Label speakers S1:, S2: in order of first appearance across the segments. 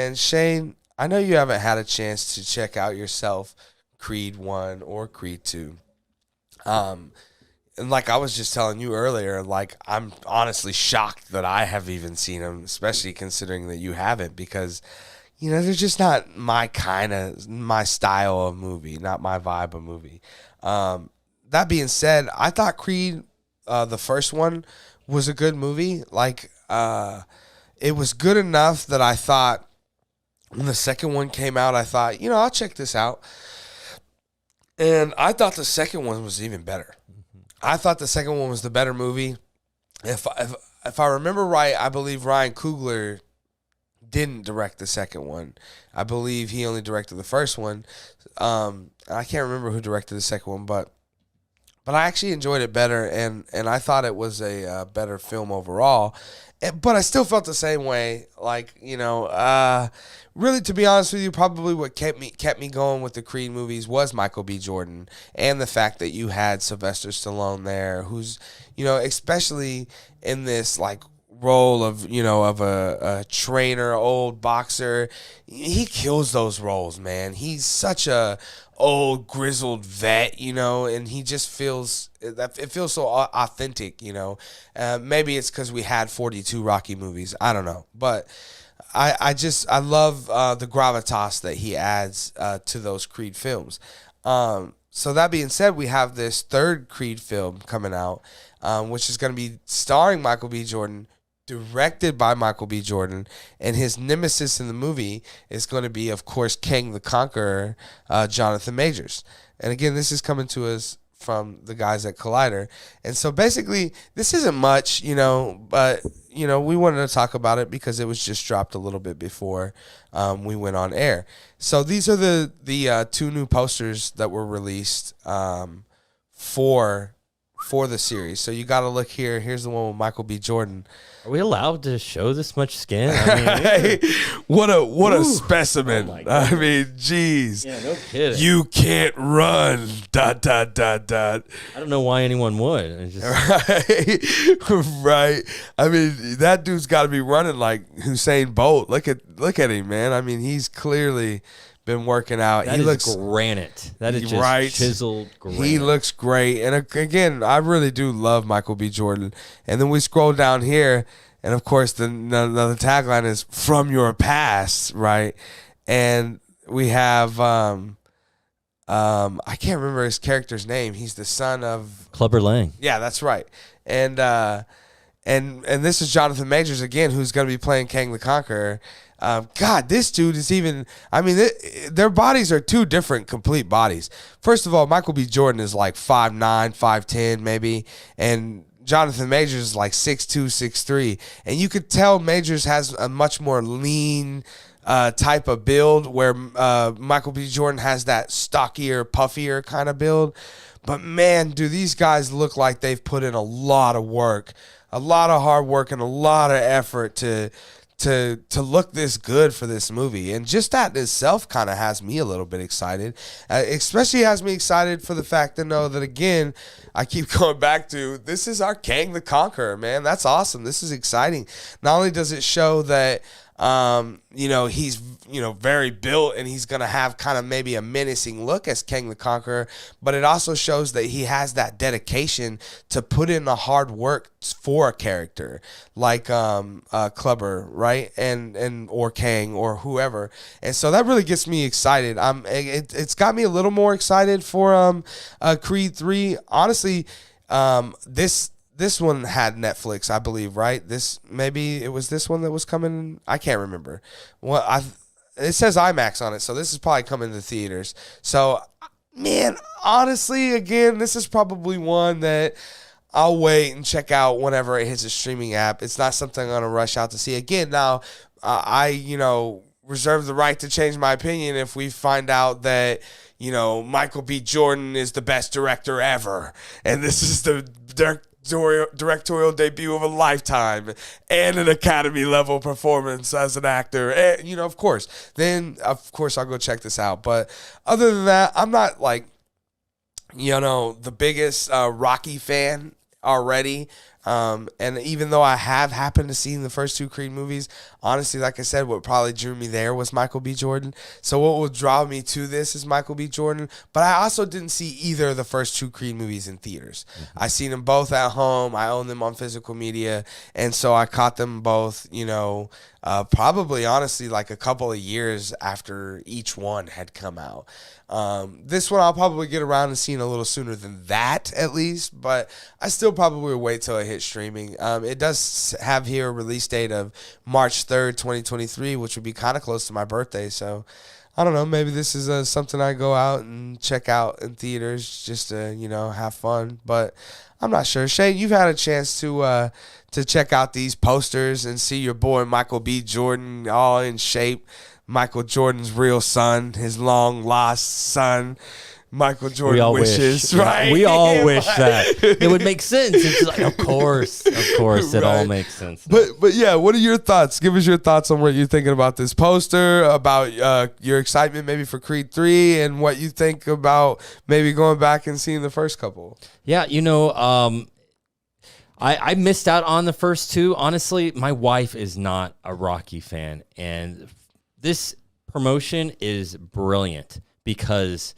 S1: man, Shane, I know you haven't had a chance to check out yourself Creed 1 or Creed 2. And like I was just telling you earlier, like I'm honestly shocked that I have even seen them, especially considering that you haven't, because they're just not my style of movie, not my vibe of movie. That being said, I thought Creed, the first one, was a good movie. Like, it was good enough that I thought when the second one came out, I thought, I'll check this out. And I thought the second one was even better. I thought the second one was the better movie. If I remember right, I believe Ryan Coogler didn't direct the second one. I believe he only directed the first one. I can't remember who directed the second one, but I actually enjoyed it better, and I thought it was a better film overall. But I still felt the same way. Like, really, to be honest with you, probably what kept me going with the Creed movies was Michael B. Jordan, and the fact that you had Sylvester Stallone there, who's, especially in this like role of a trainer, old boxer. He kills those roles, man. He's such a old grizzled vet, and he just feels so authentic, maybe it's because we had 42 Rocky movies, I don't know, but I love the gravitas that he adds to those Creed films. So that being said, we have this third Creed film coming out, which is going to be starring Michael B. Jordan, directed by Michael B. Jordan, and his nemesis in the movie is going to be, of course, Kang the Conqueror, Jonathan Majors. And again, this is coming to us from the guys at Collider. And so basically, this isn't much, but, we wanted to talk about it because it was just dropped a little bit before we went on air. So these are the two new posters that were released for the series. So you got to look here. Here's the one with Michael B. Jordan.
S2: Are we allowed to show this much skin? I mean,
S1: what a specimen.
S2: Oh
S1: I mean, geez.
S2: Yeah, no kidding.
S1: You can't run. ...
S2: I don't know why anyone would. It's just...
S1: Right. I mean, that dude's got to be running like Usain Bolt. Look at him, man. I mean, he's clearly been working out.
S2: That looks granite. That is just chiseled granite.
S1: He looks great. And again, I really do love Michael B. Jordan. And then we scroll down here, and of course, the tagline is "From Your Past," right? And we have I can't remember his character's name. He's the son of
S2: Clubber Lang.
S1: Yeah, that's right. And this is Jonathan Majors again, who's going to be playing Kang the Conqueror. God, this dude is even, I mean, their bodies are two different complete bodies. First of all, Michael B. Jordan is like 5'9", 5'10", maybe, and Jonathan Majors is like 6'2", 6'3", and you could tell Majors has a much more lean type of build, where Michael B. Jordan has that stockier, puffier kind of build. But man, do these guys look like they've put in a lot of work, a lot of hard work, and a lot of effort to look this good for this movie. And just that in itself kind of has me a little bit excited. Especially has me excited for the fact to know that, again, I keep going back to, this is our Kang the Conqueror, man. That's awesome. This is exciting. Not only does it show that he's, very built, and he's going to have kind of maybe a menacing look as Kang the Conqueror, but it also shows that he has that dedication to put in the hard work for a character like Clubber, right? And or Kang or whoever. And so that really gets me excited. It's got me a little more excited for Creed 3. Honestly, this one had Netflix, I believe, right? Maybe it was this one that was coming. I can't remember. Well, it says IMAX on it, so this is probably coming to theaters. So, man, honestly, again, this is probably one that I'll wait and check out whenever it hits a streaming app. It's not something I'm gonna rush out to see. Again, now I reserve the right to change my opinion if we find out that Michael B. Jordan is the best director ever, and this is the directorial debut of a lifetime and an Academy level performance as an actor, and of course I'll go check this out. But other than that, I'm not like the biggest Rocky fan already. And even though I have happened to see the first two Creed movies, honestly, like I said, what probably drew me there was Michael B. Jordan. So what will draw me to this is Michael B. Jordan. But I also didn't see either of the first two Creed movies in theaters. I seen them both at home. I own them on physical media. And so I caught them both, probably honestly like a couple of years after each one had come out. This one I'll probably get around to seeing a little sooner than that, at least, but I still probably will wait till it hits streaming. It does have here a release date of March 3rd, 2023, which would be kind of close to my birthday, so I don't know, maybe this is something I go out and check out in theaters just to, have fun, but I'm not sure. Shane, you've had a chance to check out these posters and see your boy Michael B. Jordan all in shape. Michael Jordan's real son, his long lost son. Michael Jordan wishes, right?
S2: We all wish that. It would make sense. It's like, of course, it all makes sense.
S1: But yeah, what are your thoughts? Give us your thoughts on what you're thinking about this poster, about your excitement maybe for Creed 3, and what you think about maybe going back and seeing the first couple.
S2: Yeah, I missed out on the first two. Honestly, my wife is not a Rocky fan, and this promotion is brilliant because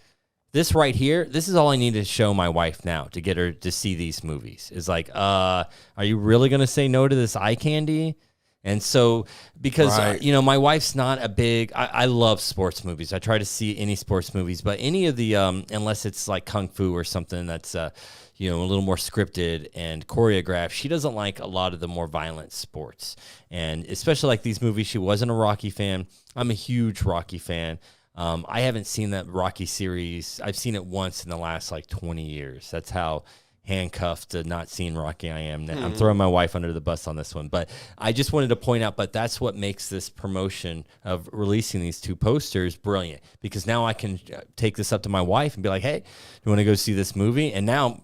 S2: this right here, this is all I need to show my wife now to get her to see these movies. Is like, are you really going to say no to this eye candy? And so, because, my wife's not a big, I love sports movies. I try to see any sports movies, but any of the, unless it's like Kung Fu or something that's, a little more scripted and choreographed, she doesn't like a lot of the more violent sports. And especially like these movies, she wasn't a Rocky fan. I'm a huge Rocky fan. I haven't seen that Rocky series. I've seen it once in the last 20 years. That's how handcuffed to not seeing Rocky I am now. I'm throwing my wife under the bus on this one, but I just wanted to point out, but that's what makes this promotion of releasing these two posters brilliant, because now I can take this up to my wife and be like, hey, you want to go see this movie? And now,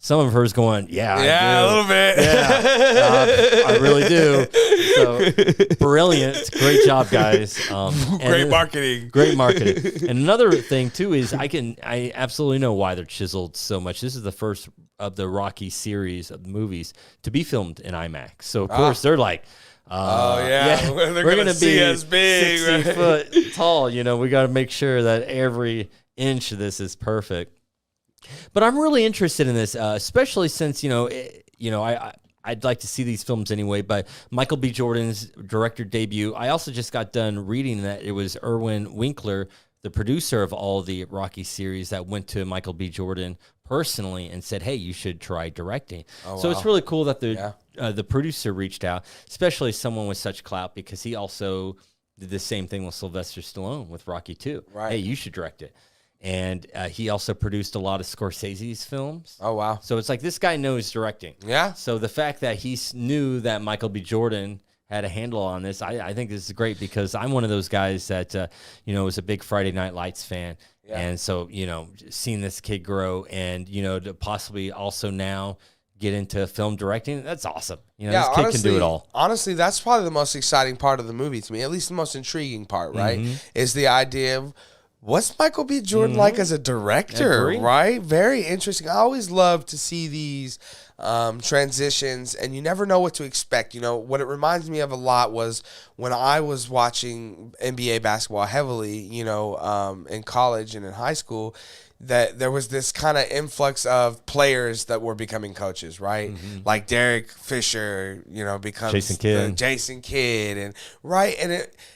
S2: some of her's going, yeah,
S1: a little bit.
S2: Yeah, I really do. So brilliant. Great job, guys.
S1: Great marketing.
S2: Great marketing. And another thing too is I absolutely know why they're chiseled so much. This is the first of the Rocky series of movies to be filmed in IMAX. So of course they're like,
S1: we're gonna be
S2: as
S1: big,
S2: 60 foot tall. We got to make sure that every inch of this is perfect. But I'm really interested in this, especially since I'd like to see these films anyway. But Michael B. Jordan's director debut. I also just got done reading that it was Irwin Winkler, the producer of all the Rocky series, that went to Michael B. Jordan personally and said, "Hey, you should try directing." So it's really cool that the producer reached out, especially someone with such clout, because he also did the same thing with Sylvester Stallone with Rocky 2.
S1: Right.
S2: Hey, you should direct it. And he also produced a lot of Scorsese's films.
S1: Oh, wow.
S2: So it's like this guy knows directing.
S1: Yeah.
S2: So the fact that he knew that Michael B. Jordan had a handle on this, I think this is great, because I'm one of those guys that, was a big Friday Night Lights fan. Yeah. And so, seeing this kid grow and, to possibly also now get into film directing, that's awesome. This kid can do it all.
S1: Honestly, that's probably the most exciting part of the movie to me, at least the most intriguing part, right? Is the idea of, what's Michael B. Jordan like as a director, right? Very interesting. I always love to see these transitions, and you never know what to expect. What it reminds me of a lot was when I was watching NBA basketball heavily, in college and in high school, that there was this kind of influx of players that were becoming coaches, right? Like Derek Fisher, becomes Jason Kidd, and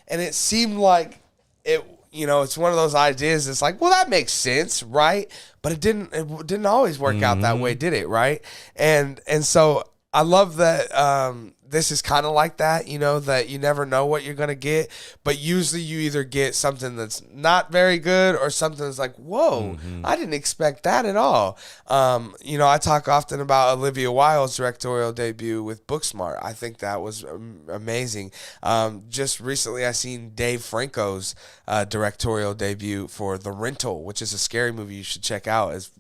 S1: it seemed like it. It's one of those ideas that's like, well, that makes sense, right? But it didn't always work out that way, did it, right? And so I love that this is kind of like that, that you never know what you're going to get, but usually you either get something that's not very good or something that's like, whoa, I didn't expect that at all. I talk often about Olivia Wilde's directorial debut with Booksmart. I think that was amazing. Just recently I seen Dave Franco's directorial debut for The Rental, which is a scary movie you should check out. It's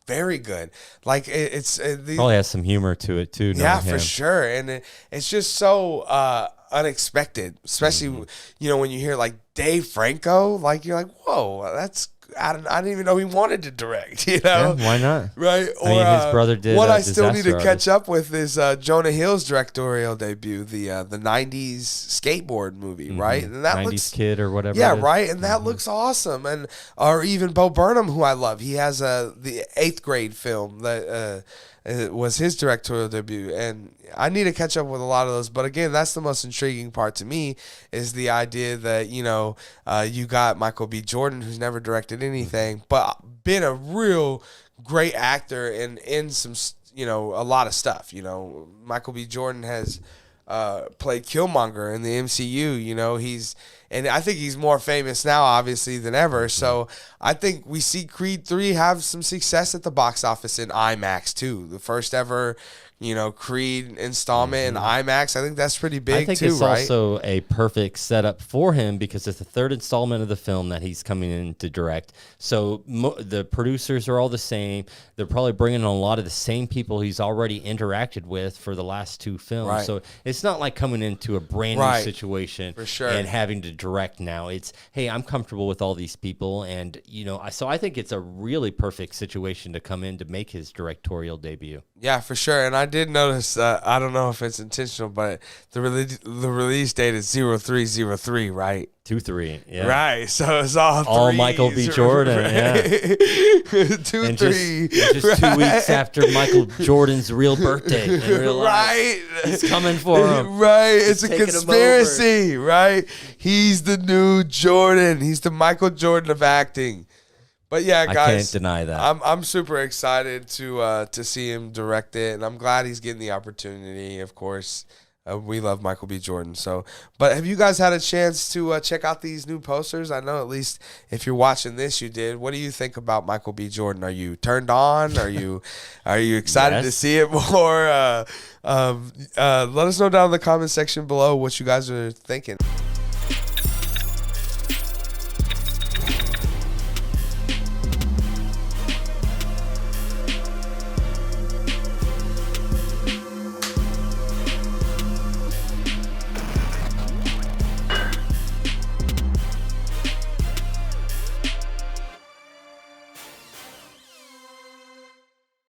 S1: very good. Like
S2: probably has some humor to it too.
S1: Yeah, for sure. And it's just so unexpected, especially when you hear like Dave Franco. Like you're like, whoa, that's I didn't even know he wanted to direct. You know,
S2: Yeah, why not?
S1: right?
S2: I mean, his brother did.
S1: What I still need to
S2: Disaster
S1: catch up with is Jonah Hill's directorial debut, the '90s skateboard movie, right? And that
S2: 90s
S1: looks
S2: Kid or whatever.
S1: yeah,
S2: it is.
S1: right, and that looks awesome. And or even Bo Burnham, who I love, he has the 8th grade film that it was his directorial debut, and I need to catch up with a lot of those. But again, that's the most intriguing part to me is the idea that you got Michael B. Jordan, who's never directed anything, but been a real great actor in some a lot of stuff. Michael B. Jordan has played Killmonger in the MCU. And I think he's more famous now, obviously, than ever. So I think we see Creed 3 have some success at the box office in IMAX, too. The first ever, Creed installment in IMAX. I think that's pretty big,
S2: I think
S1: too,
S2: it's
S1: right?
S2: also a perfect setup for him because it's the third installment of the film that he's coming in to direct. So the producers are all the same. They're probably bringing in a lot of the same people he's already interacted with for the last 2 films.
S1: Right.
S2: So it's not like coming into a brand new situation
S1: For sure.
S2: and having to direct now. It's, hey, I'm comfortable with all these people. And, so I think it's a really perfect situation to come in to make his directorial debut.
S1: Yeah, for sure. And I did notice, I don't know if it's intentional, but the release date is 0303, right?
S2: 2-3, yeah.
S1: Right, so it's all threes,
S2: Michael B. Jordan, yeah.
S1: 2,
S2: And
S1: 3,
S2: just 2 weeks after Michael Jordan's real birthday in real life.
S1: Right,
S2: He's coming for him.
S1: Right, it's a
S2: taking him
S1: conspiracy, right? He's the new Jordan. He's the Michael Jordan of acting. But yeah, guys,
S2: I can't deny that.
S1: I'm super excited to see him direct it, and I'm glad he's getting the opportunity. Of course, we love Michael B. Jordan. So, but have you guys had a chance to check out these new posters? I know at least if you're watching this, you did. What do you think about Michael B. Jordan? Are you turned on? Are you excited to see it more? Let us know down in the comment section below what you guys are thinking.